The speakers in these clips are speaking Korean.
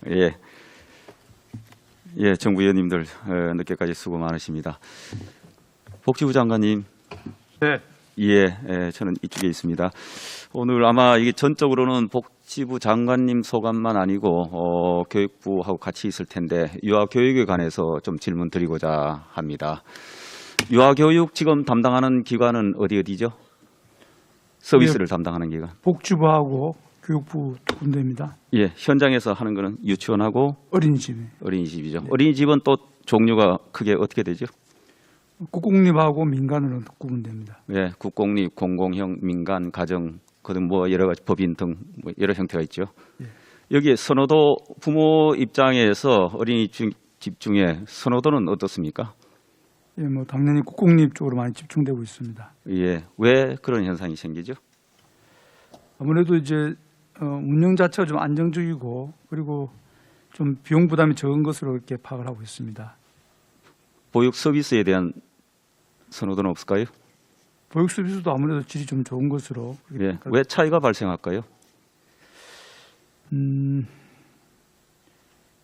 예, 예, 정부 위원님들 늦게까지 수고 많으십니다. 복지부 장관님. 네. 예, 예, 저는 이쪽에 있습니다. 오늘 아마 이게 전적으로는 복지부 장관님 소감만 아니고 교육부하고 같이 있을 텐데 유아교육에 관해서 좀 질문 드리고자 합니다. 유아교육 지금 담당하는 기관은 어디죠? 서비스를 담당하는 기관. 복지부하고 교육부 두 군데입니다. 예, 현장에서 하는 거는 유치원하고 어린이집. 어린이집이죠. 네. 어린이집은 또 종류가 크게 어떻게 되죠? 국공립하고 민간으로 구분됩니다. 예, 국공립, 공공형, 민간, 가정, 그등 뭐 여러 가지 법인 등 뭐 여러 형태가 있죠. 예. 여기에 선호도 부모 입장에서 어린이집 중에 선호도는 어떻습니까? 예, 뭐 당연히 국공립 쪽으로 많이 집중되고 있습니다. 예, 왜 그런 현상이 생기죠? 아무래도 이제 운영 자체가 좀 안정적이고 그리고 좀 비용 부담이 적은 것으로 이렇게 파악을 하고 있습니다. 보육 서비스에 대한 선호도는 없을까요? 보육 서비스도 아무래도 질이 좀 좋은 것으로. 예, 왜 차이가 발생할까요?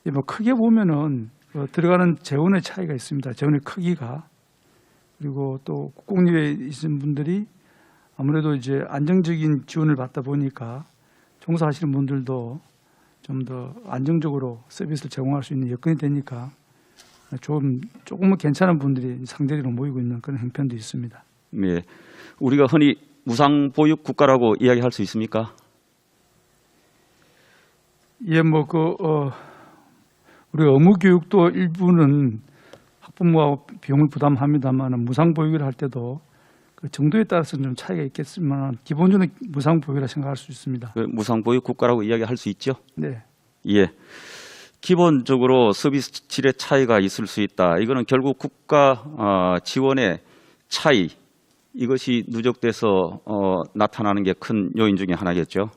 예, 뭐 크게 보면은 들어가는 재원의 차이가 있습니다. 재원의 크기가. 그리고 또 국공립에 있는 분들이 아무래도 이제 안정적인 지원을 받다 보니까 종사하시는 분들도 좀 더 안정적으로 서비스를 제공할 수 있는 여건이 되니까 조금은 괜찮은 분들이 상대적으로 모이고 있는 그런 형편도 있습니다. 예, 우리가 흔히 무상보육 국가라고 이야기할 수 있습니까? 예, 뭐 우리 의무교육도 일부는 학부모가 비용을 부담합니다만 무상보육을 할 때도 그 정도에 따라서는 좀 차이가 있겠지만 기본적으로 무상보육이라 생각할 수 있습니다. 그 무상보육 국가라고 이야기할 수 있죠? 네. 예. 기본적으로 서비스 질의 차이가 있을 수 있다. 이거는 결국 국가 지원의 차이, 이것이 누적돼서 나타나는 게 큰 요인 중에 하나겠죠.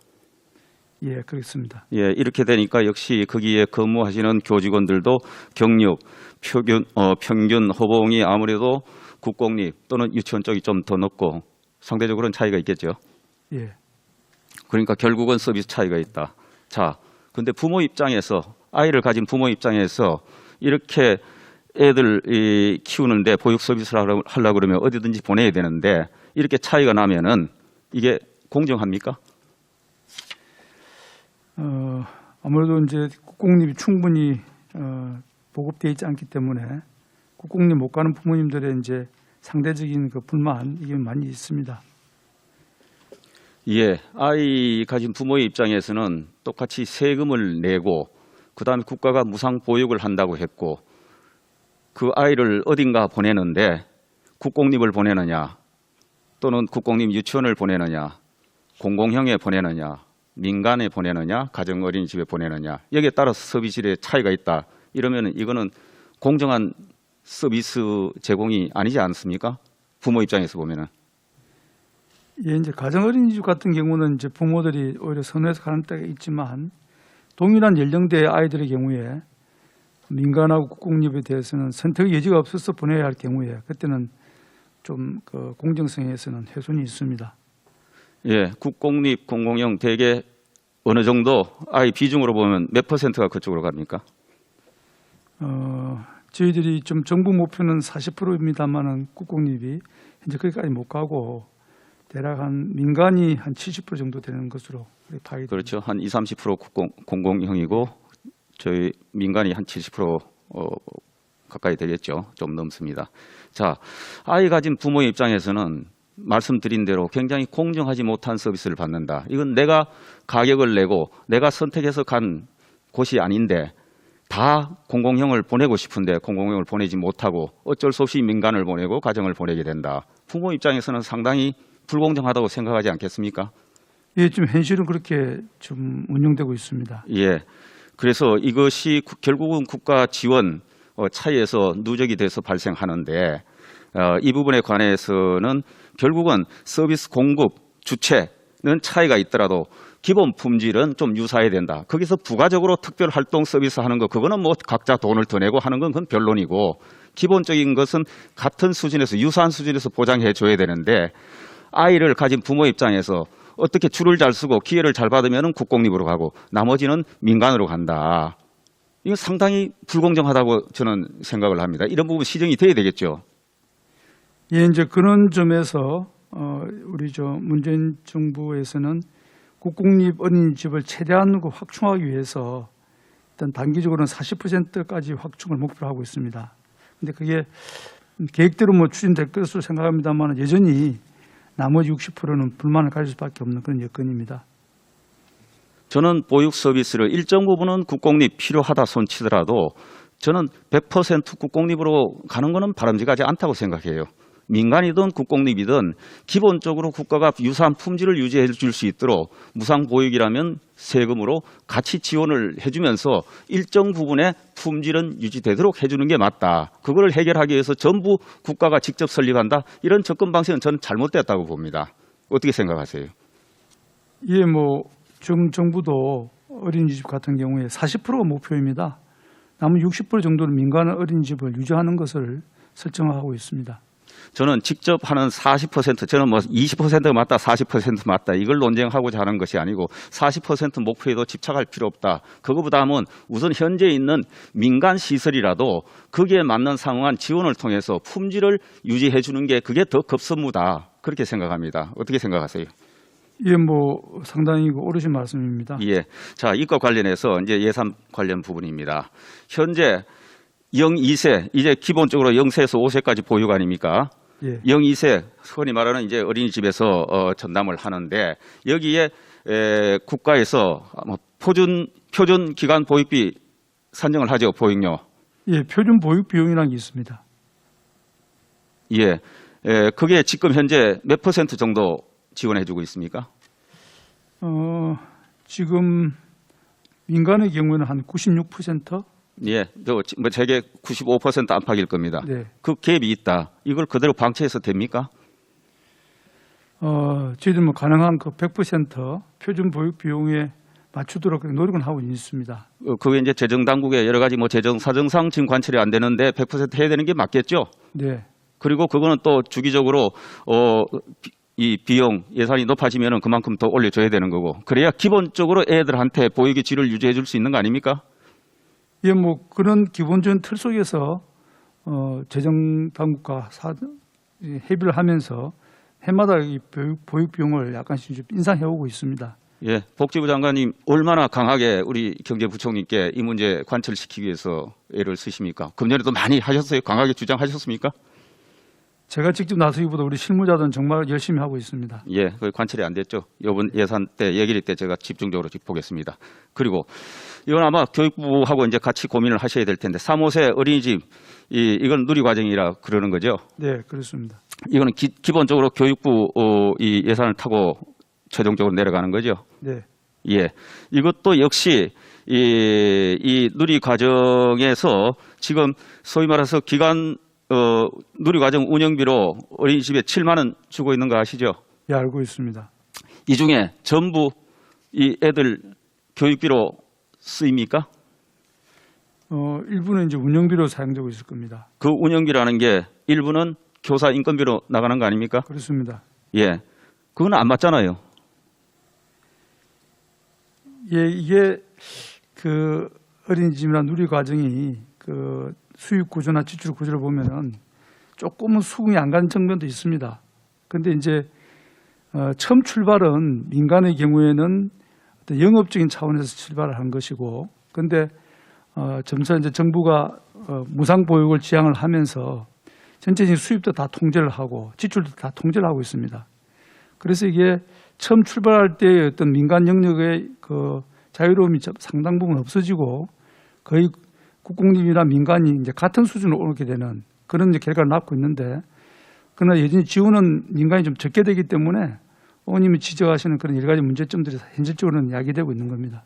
예, 그렇습니다. 예, 이렇게 되니까 역시 거기에 근무하시는 교직원들도 경력, 평균 호봉이 아무래도 국공립 또는 유치원 쪽이 좀 더 높고 상대적으로는 차이가 있겠죠. 예. 그러니까 결국은 서비스 차이가 있다. 자, 근데 부모 입장에서 아이를 가진 부모 입장에서 이렇게 애들 키우는데 보육 서비스를 하려고 그러면 어디든지 보내야 되는데 이렇게 차이가 나면은 이게 공정합니까? 아무래도 이제 국공립이 충분히 보급되어 있지 않기 때문에 국공립 못 가는 부모님들의 이제 상대적인 그 불만 이게 많이 있습니다. 예, 아이 가진 부모의 입장에서는 똑같이 세금을 내고 그다음에 국가가 무상 보육을 한다고 했고 그 아이를 어딘가 보내는데 국공립을 보내느냐 또는 국공립 유치원을 보내느냐 공공형에 보내느냐 민간에 보내느냐 가정 어린이집에 보내느냐 여기에 따라서 서비스의 차이가 있다. 이러면 이거는 공정한 서비스 제공이 아니지 않습니까? 부모 입장에서 보면은. 예, 이제 가정 어린이집 같은 경우는 이제 부모들이 오히려 선호해서 가는 때가 있지만 동일한 연령대의 아이들의 경우에 민간하고 국공립에 대해서는 선택의 여지가 없어서 보내야 할 경우에 그때는 좀 그 공정성에서는 훼손이 있습니다. 예, 국공립 공공형 대개 어느 정도 아이 비중으로 보면 몇 %가 그쪽으로 갑니까? 저희들이 좀 정부 목표는 40%입니다만은 국공립이 현재 거기까지 못 가고 대략 한 민간이 한 70% 정도 되는 것으로 파악이 됩니다. 그렇죠. 한 20-30% 공공형이고 저희 민간이 한 70% 가까이 되겠죠. 좀 넘습니다. 자, 아이 가진 부모의 입장에서는 말씀드린 대로 굉장히 공정하지 못한 서비스를 받는다. 이건 내가 가격을 내고 내가 선택해서 간 곳이 아닌데 다 공공형을 보내고 싶은데 공공형을 보내지 못하고 어쩔 수 없이 민간을 보내고 가정을 보내게 된다. 부모 입장에서는 상당히 불공정하다고 생각하지 않겠습니까? 예, 지금 현실은 그렇게 좀 운영되고 있습니다. 예. 그래서 이것이 결국은 국가 지원 차이에서 누적이 돼서 발생하는데 이 부분에 관해서는 결국은 서비스 공급 주체는 차이가 있더라도 기본 품질은 좀 유사해야 된다. 거기서 부가적으로 특별 활동 서비스 하는 거 그거는 뭐 각자 돈을 더 내고 하는 건 그건 변론이고 기본적인 것은 같은 수준에서 유사한 수준에서 보장해 줘야 되는데 아이를 가진 부모 입장에서 어떻게 줄을 잘 쓰고 기회를 잘 받으면 국공립으로 가고 나머지는 민간으로 간다. 이거 상당히 불공정하다고 저는 생각을 합니다. 이런 부분 시정이 돼야 되겠죠. 예, 이제 그런 점에서 우리 문재인 정부에서는 국공립 어린이집을 최대한 확충하기 위해서 일단 단기적으로는 40%까지 확충을 목표로 하고 있습니다. 근데 그게 계획대로 추진될 것으로 생각합니다만 여전히 나머지 60%는 불만을 가질 수밖에 없는 그런 여건입니다. 저는 보육 서비스를 일정 부분은 국공립 필요하다 손치더라도 저는 100% 국공립으로 가는 것은 바람직하지 않다고 생각해요. 민간이든 국공립이든 기본적으로 국가가 유사한 품질을 유지해 줄 수 있도록 무상보육이라면 세금으로 같이 지원을 해주면서 일정 부분의 품질은 유지되도록 해주는 게 맞다. 그걸 해결하기 위해서 전부 국가가 직접 설립한다. 이런 접근 방식은 저는 잘못됐다고 봅니다. 어떻게 생각하세요? 예, 정부도 어린이집 같은 경우에 40%가 목표입니다. 남은 60% 정도는 민간 어린이집을 유지하는 것을 설정하고 있습니다. 저는 직접 하는 40%, 저는 20%가 맞다, 40% 맞다, 이걸 논쟁하고자 하는 것이 아니고 40% 목표에도 집착할 필요 없다. 그거보다는 우선 현재 있는 민간 시설이라도 거기에 맞는 상황한 지원을 통해서 품질을 유지해 주는 게 그게 더 급선무다. 그렇게 생각합니다. 어떻게 생각하세요? 예, 상당히 옳으신 말씀입니다. 예. 자, 이과 관련해서 이제 예산 관련 부분입니다. 현재 0-2세, 이제 기본적으로 0세에서 5세까지 보육 아닙니까? 예. 0-2세, 흔히 말하는 이제 어린이집에서 전담을 하는데 여기에 국가에서 표준 기간 보육비 산정을 하죠, 보육료. 예, 표준 보육 비용이라는 게 있습니다. 예. 그게 지금 현재 몇 % 정도 지원해 주고 있습니까? 지금 민간의 경우는 한 96%? 예, 제게 95% 안팎일 겁니다. 네. 그 갭이 있다. 이걸 그대로 방치해서 됩니까? 저희들 가능한 그 100% 표준 보육 비용에 맞추도록 노력은 하고 있습니다. 그게 이제 재정 당국의 여러 가지 재정 사정상 지금 관철이 안 되는데 100% 해야 되는 게 맞겠죠? 네. 그리고 그거는 또 주기적으로 이 비용 예산이 높아지면은 그만큼 더 올려줘야 되는 거고 그래야 기본적으로 애들한테 보육의 질을 유지해 줄 수 있는 거 아닙니까? 예, 그런 기본적인 틀 속에서 재정 당국과 협의를 하면서 해마다 이 보육 비용을 약간씩 좀 인상해 오고 있습니다. 예, 복지부 장관님 얼마나 강하게 우리 경제부총리께 이 문제 관철시키기 위해서 애를 쓰십니까? 금년에도 많이 하셨어요? 강하게 주장하셨습니까? 제가 직접 나서기보다 우리 실무자들은 정말 열심히 하고 있습니다. 예, 그 관철이 안 됐죠. 이번 예산 때 얘기할 때 제가 집중적으로 보겠습니다. 그리고 이건 아마 교육부하고 이제 같이 고민을 하셔야 될 텐데 3, 5세 어린이집 이건 누리과정이라 그러는 거죠. 네, 그렇습니다. 이거는 기본적으로 교육부 이 예산을 타고 최종적으로 내려가는 거죠. 네. 예, 이것도 역시 이 누리과정에서 지금 소위 말해서 누리과정 운영비로 어린이집에 7만 원 주고 있는 거 아시죠? 예, 알고 있습니다. 이 중에 전부 이 애들 교육비로 쓰입니까? 일부는 이제 운영비로 사용되고 있을 겁니다. 그 운영비라는 게 일부는 교사 인건비로 나가는 거 아닙니까? 그렇습니다. 예, 그건 안 맞잖아요. 예, 이게 그 어린이집이나 누리과정이 그 수입 구조나 지출 구조를 보면은 조금은 수긍이 안 가는 측면도 있습니다. 그런데 이제 처음 출발은 민간의 경우에는 어떤 영업적인 차원에서 출발을 한 것이고, 그런데 점차 이제 정부가 무상 보육을 지향을 하면서 전체적인 수입도 다 통제를 하고 지출도 다 통제를 하고 있습니다. 그래서 이게 처음 출발할 때의 어떤 민간 영역의 그 자유로움이 상당 부분 없어지고 거의 국공립이나 민간이 이제 같은 수준으로 오르게 되는 그런 이제 결과를 낳고 있는데, 그러나 여전히 지원은 민간이 좀 적게 되기 때문에 어머님이 지적하시는 그런 여러 가지 문제점들이 현실적으로는 야기되고 있는 겁니다.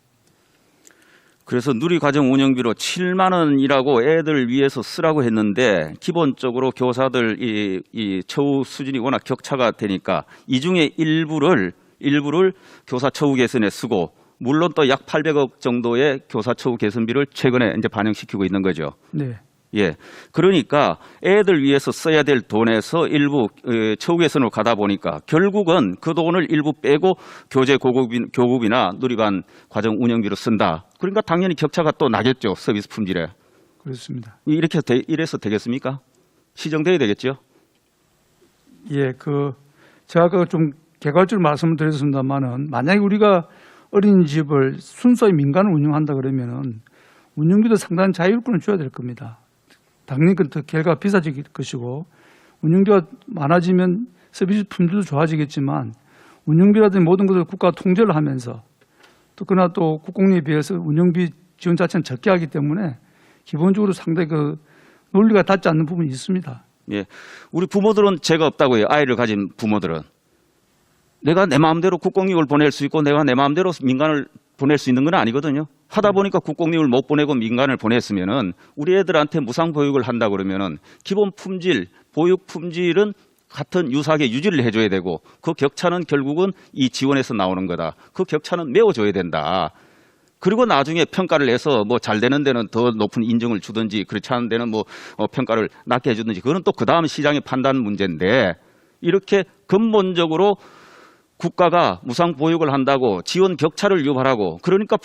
그래서 누리과정 운영비로 7만 원이라고 애들 위해서 쓰라고 했는데 기본적으로 교사들 이 처우 수준이 워낙 격차가 되니까 이 중에 일부를 교사 처우 개선에 쓰고 물론 또 약 800억 정도의 교사 처우 개선비를 최근에 이제 반영시키고 있는 거죠. 네. 예. 그러니까 애들 위해서 써야 될 돈에서 일부 처우 개선으로 가다 보니까 결국은 그 돈을 일부 빼고 교급이나 누리반 과정 운영비로 쓴다. 그러니까 당연히 격차가 또 나겠죠. 서비스 품질에. 그렇습니다. 이래서 되겠습니까? 시정돼야 되겠죠. 예, 제가 아까 좀 개괄적으로 말씀을 드렸습니다만은 만약에 우리가 어린이집을 순수하게 민간을 운영한다 그러면은 운영비도 상당한 자율권을 줘야 될 겁니다. 당연히 그 결과가 비싸질 것이고 운영비가 많아지면 서비스 품질도 좋아지겠지만 운영비라든지 모든 것을 국가가 통제를 하면서 또 그러나 또 국공립에 비해서 운영비 지원 자체는 적게 하기 때문에 기본적으로 상당히 논리가 닿지 않는 부분이 있습니다. 예. 우리 부모들은 죄가 없다고요. 아이를 가진 부모들은. 내가 내 마음대로 국공립을 보낼 수 있고 내가 내 마음대로 민간을 보낼 수 있는 건 아니거든요. 하다 보니까 국공립을 못 보내고 민간을 보냈으면은 우리 애들한테 무상 보육을 한다 그러면은 기본 품질, 보육 품질은 같은 유사하게 유지를 해줘야 되고 그 격차는 결국은 이 지원에서 나오는 거다. 그 격차는 메워줘야 된다. 그리고 나중에 평가를 해서 뭐 잘 되는 데는 더 높은 인정을 주든지 그렇지 않은 데는 뭐 평가를 낮게 해주든지 그건 또 그 다음 시장의 판단 문제인데 이렇게 근본적으로 국가가 무상 보육을 한다고 지원 격차를 유발하고 그러니까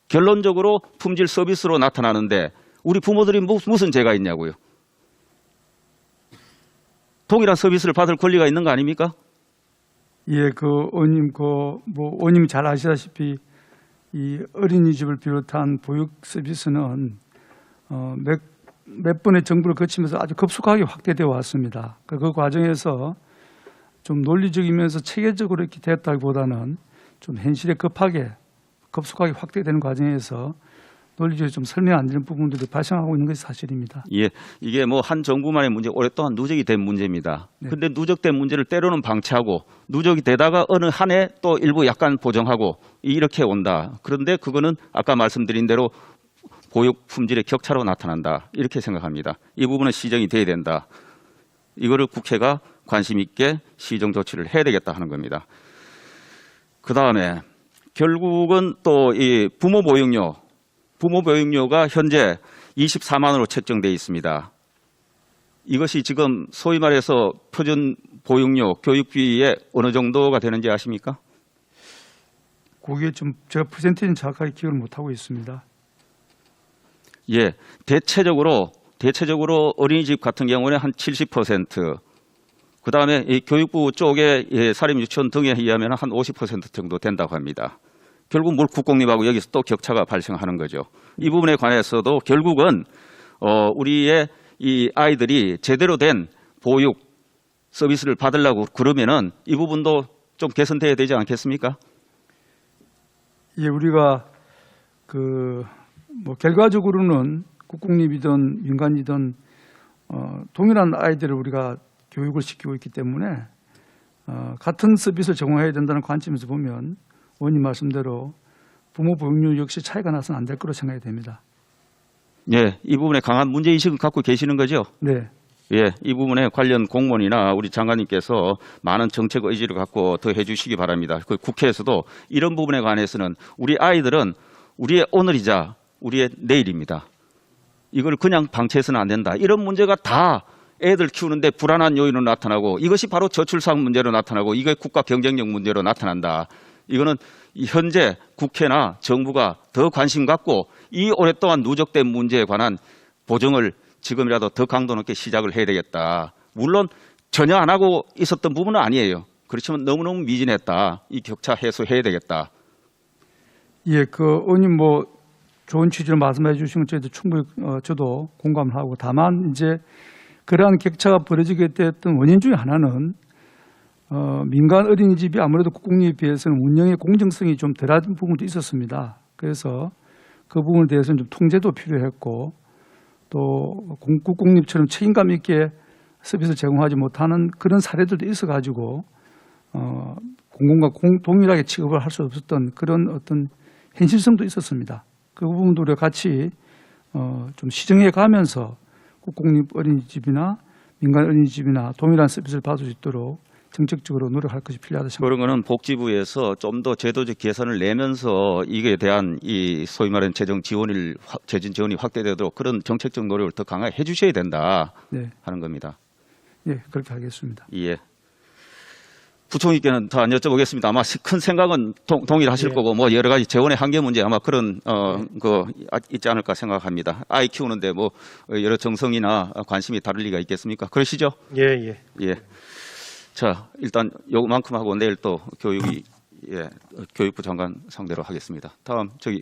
결론적으로 품질 서비스로 나타나는데 우리 부모들이 무슨 죄가 있냐고요. 동일한 서비스를 받을 권리가 있는 거 아닙니까? 예, 의원님이 잘 아시다시피 이 어린이집을 비롯한 보육 서비스는 몇 번의 정부를 거치면서 아주 급속하게 확대되어 왔습니다. 그 과정에서 좀 논리적이면서 체계적으로 이렇게 됐다기보다는 좀 현실에 급속하게 확대되는 과정에서 논리적으로 좀 설명 안 되는 부분들이 발생하고 있는 것이 사실입니다. 예, 이게 뭐 한 정부만의 문제, 오랫동안 누적이 된 문제입니다. 그런데 누적된 문제를 때로는 방치하고 누적이 되다가 어느 한 해 또 일부 약간 보정하고 이렇게 온다. 그런데 그거는 아까 말씀드린 대로 보육 품질의 격차로 나타난다. 이렇게 생각합니다. 이 부분은 시정이 돼야 된다. 이거를 국회가 관심 있게 시정 조치를 해야 되겠다 하는 겁니다. 그 다음에 결국은 또 이 부모 보육료가 현재 24만 원으로 책정되어 있습니다. 이것이 지금 소위 말해서 표준 보육료, 교육비에 어느 정도가 되는지 아십니까? 그게 좀 제가 퍼센티지는 정확하게 기억을 못하고 있습니다. 예, 대체적으로 어린이집 같은 경우는 한 70%, 그 다음에 이 교육부 쪽에 사립 유치원 등에 의하면 한 50% 정도 된다고 합니다. 결국 국공립하고 여기서 또 격차가 발생하는 거죠. 이 부분에 관해서도 결국은 우리의 이 아이들이 제대로 된 보육 서비스를 받으려고 그러면은 이 부분도 좀 개선돼야 되지 않겠습니까? 예, 우리가 결과적으로는 국공립이든 민간이든 동일한 아이들을 우리가 교육을 시키고 있기 때문에 같은 서비스를 제공해야 된다는 관점에서 보면 의원님 말씀대로 부모 보육료 역시 차이가 나서는 안 될 거로 생각이 됩니다. 예, 이 부분에 강한 문제의식을 갖고 계시는 거죠? 네. 예, 이 부분에 관련 공무원이나 우리 장관님께서 많은 정책 의지를 갖고 더 해주시기 바랍니다. 그 국회에서도 이런 부분에 관해서는 우리 아이들은 우리의 오늘이자 우리의 내일입니다. 이걸 그냥 방치해서는 안 된다. 이런 문제가 다 애들 키우는데 불안한 요인으로 나타나고 이것이 바로 저출산 문제로 나타나고 이게 국가 경쟁력 문제로 나타난다. 이거는 현재 국회나 정부가 더 관심 갖고 이 오랫동안 누적된 문제에 관한 보정을 지금이라도 더 강도 높게 시작을 해야 되겠다. 물론 전혀 안 하고 있었던 부분은 아니에요. 그렇지만 너무너무 미진했다. 이 격차 해소해야 되겠다. 예, 의원님 좋은 취지를 말씀해 주신 것 충분히 저도 공감을 하고 다만 이제 그러한 격차가 벌어지게 됐던 원인 중에 하나는 민간 어린이집이 아무래도 국공립에 비해서는 운영의 공정성이 좀 덜한 부분도 있었습니다. 그래서 그 부분에 대해서는 좀 통제도 필요했고 또 국공립처럼 책임감 있게 서비스를 제공하지 못하는 그런 사례들도 있어가지고 공공과 동일하게 취급을 할 수 없었던 그런 어떤 현실성도 있었습니다. 그 부분도 우리가 같이 좀 시정해 가면서 국공립 어린이집이나 민간 어린이집이나 동일한 서비스를 받을 수 있도록 정책적으로 노력할 것이 필요하다 생각합니다. 그런 거는 복지부에서 좀 더 제도적 개선을 내면서 이게 대한 이 소위 말하는 재정 지원이 확대되도록 그런 정책적 노력을 더 강하게 해주셔야 된다 네, 하는 겁니다. 예, 그렇게 하겠습니다. 예. 부총리께는 더 안 여쭤보겠습니다. 아마 큰 생각은 동일하실 예. 거고 뭐 여러 가지 재원의 한계 문제 아마 그런 거 있지 않을까 생각합니다. 아이 키우는데 뭐 여러 정성이나 관심이 다를 리가 있겠습니까? 그러시죠? 예, 예. 예. 자, 일단 요만큼 하고 내일 또 교육부 장관 상대로 하겠습니다. 다음 저기